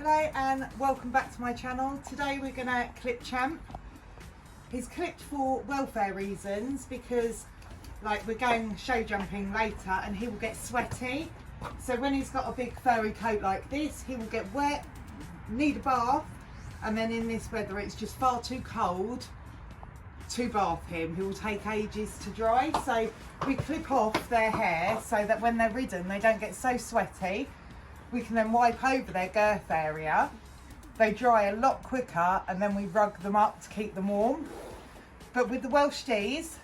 Hello and welcome back to my channel. Today we're going to clip Champ. He's clipped for welfare reasons because we're going show jumping later and he will get sweaty. So when he's got a big furry coat like this, he will get wet, need a bath, and then in this weather it's just far too cold to bath him. He will take ages to dry. So we clip off their hair so that when they're ridden they don't get so sweaty. We can then wipe over their girth area. They dry a lot quicker and then we rug them up to keep them warm. But with the Welsh D's,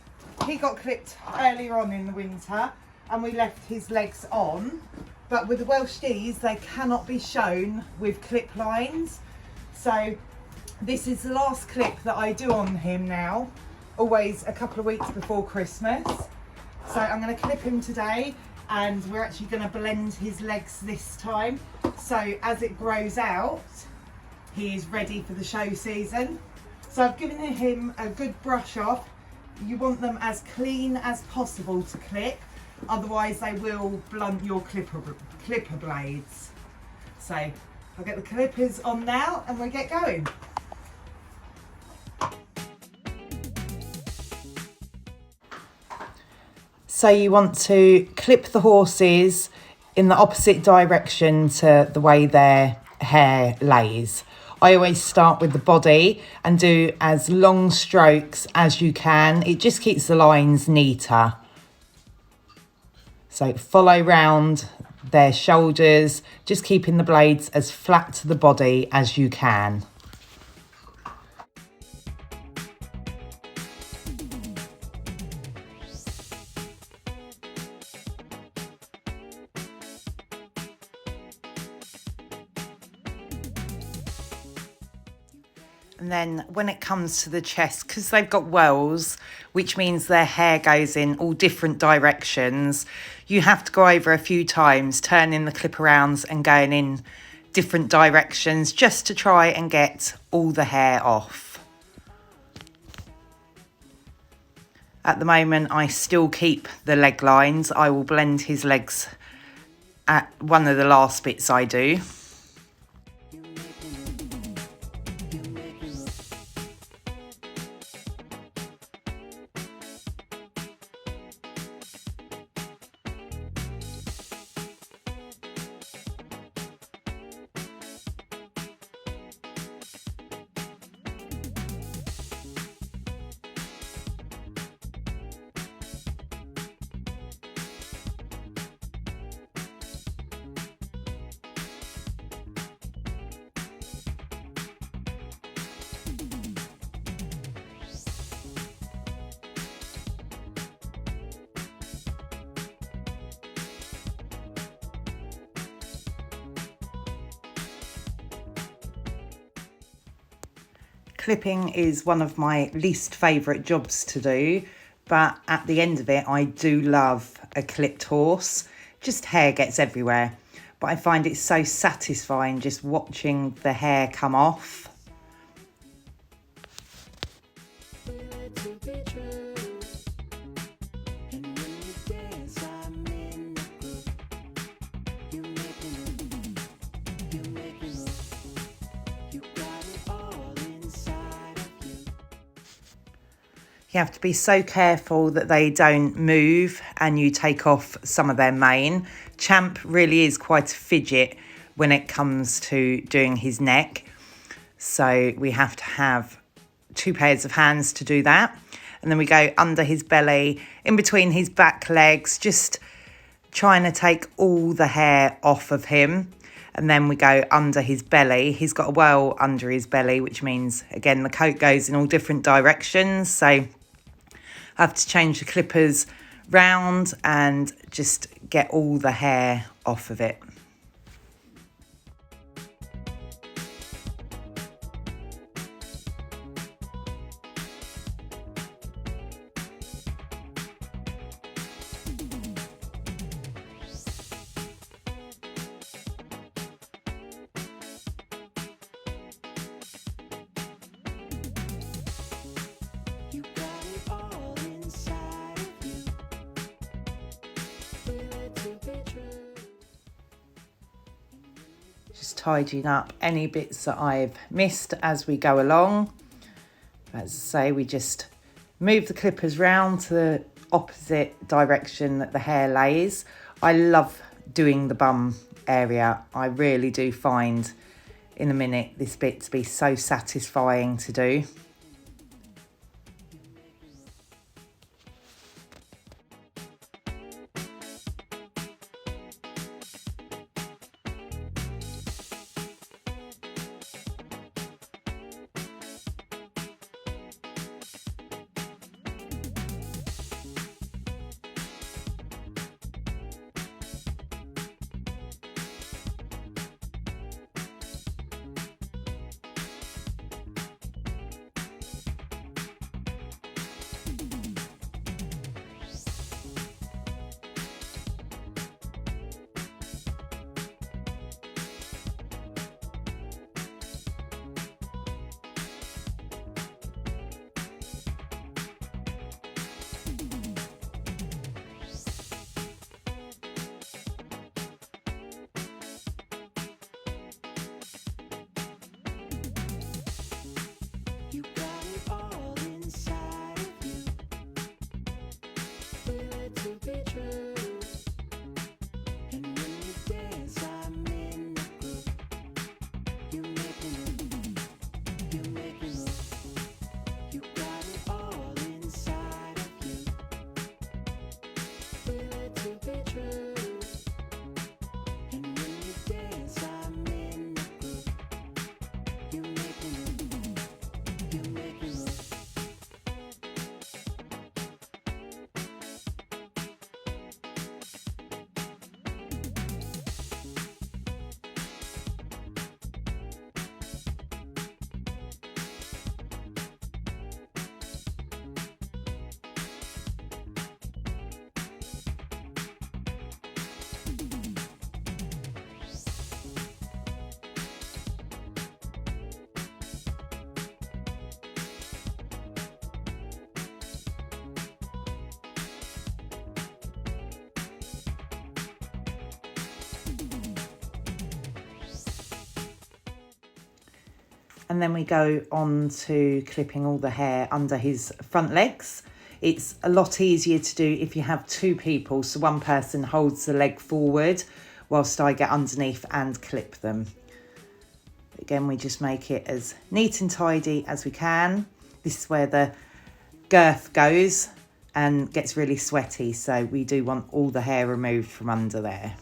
he got clipped earlier on in the winter and we left his legs on. But with the Welsh D's, they cannot be shown with clip lines. So this is the last clip that I do on him now, always a couple of weeks before Christmas. So I'm going to clip him today. And we're actually going to blend his legs this time, so as it grows out he is ready for the show season. So I've given him a good brush off. You want them as clean as possible to clip, otherwise they will blunt your clipper blades. So I'll get the clippers on now and we'll get going. So you want to clip the horses in the opposite direction to the way their hair lays. I always start with the body and do as long strokes as you can. It just keeps the lines neater. So follow round their shoulders, just keeping the blades as flat to the body as you can. And then when it comes to the chest, because they've got whorls, which means their hair goes in all different directions, you have to go over a few times, turning the clip arounds and going in different directions just to try and get all the hair off. At the moment, I still keep the leg lines. I will blend his legs at one of the last bits I do. Clipping is one of my least favourite jobs to do, but at the end of it, I do love a clipped horse. Just hair gets everywhere, but I find it so satisfying just watching the hair come off. You have to be so careful that they don't move and you take off some of their mane. Champ really is quite a fidget when it comes to doing his neck. So we have to have 2 pairs of hands to do that. And then we go under his belly, in between his back legs, just trying to take all the hair off of him. And then we go under his belly. He's got a whorl under his belly, which means, again, the coat goes in all different directions. So I have to change the clippers round and just get all the hair off of it. tidying up any bits that I've missed as we go along. As I say, we just move the clippers round to the opposite direction that the hair lays. I love doing the bum area. I really do find in a minute this bit to be so satisfying to do. And then we go on to clipping all the hair under his front legs. It's a lot easier to do if you have two people, so one person holds the leg forward whilst I get underneath and clip them. Again, we just make it as neat and tidy as we can. This is where the girth goes and gets really sweaty, so we do want all the hair removed from under there.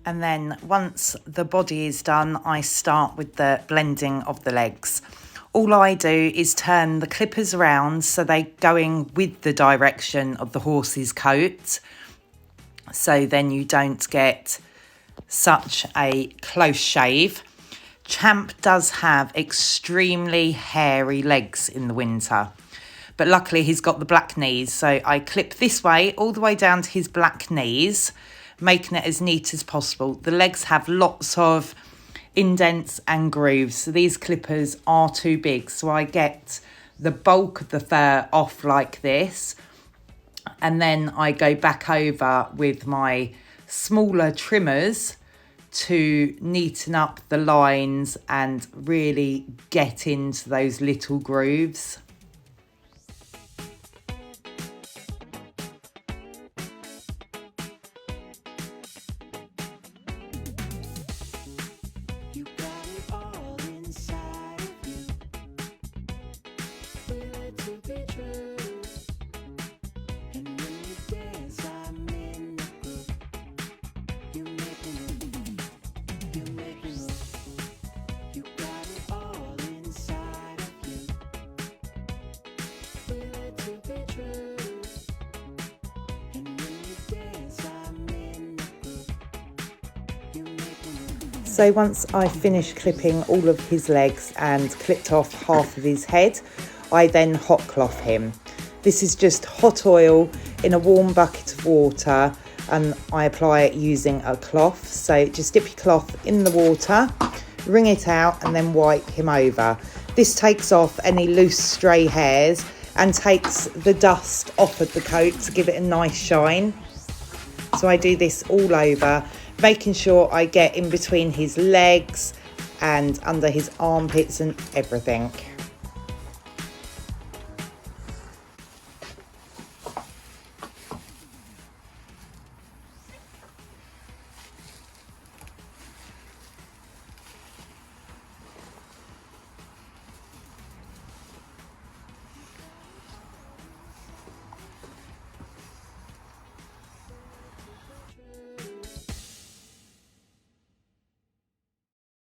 And then once the body is done, I start with the blending of the legs. All I do is turn the clippers around so they're going with the direction of the horse's coat. So then you don't get such a close shave. Champ does have extremely hairy legs in the winter, but luckily he's got the black knees. So I clip this way, all the way down to his black knees, making it as neat as possible. The legs have lots of indents and grooves, so these clippers are too big. So I get the bulk of the fur off like this, and then I go back over with my smaller trimmers to neaten up the lines and really get into those little grooves. So once I finished clipping all of his legs and clipped off half of his head, I then hot cloth him. This is just hot oil in a warm bucket of water, and I apply it using a cloth. So just dip your cloth in the water, wring it out and then wipe him over. This takes off any loose stray hairs and takes the dust off of the coat to give it a nice shine. So I do this all over, making sure I get in between his legs and under his armpits and everything.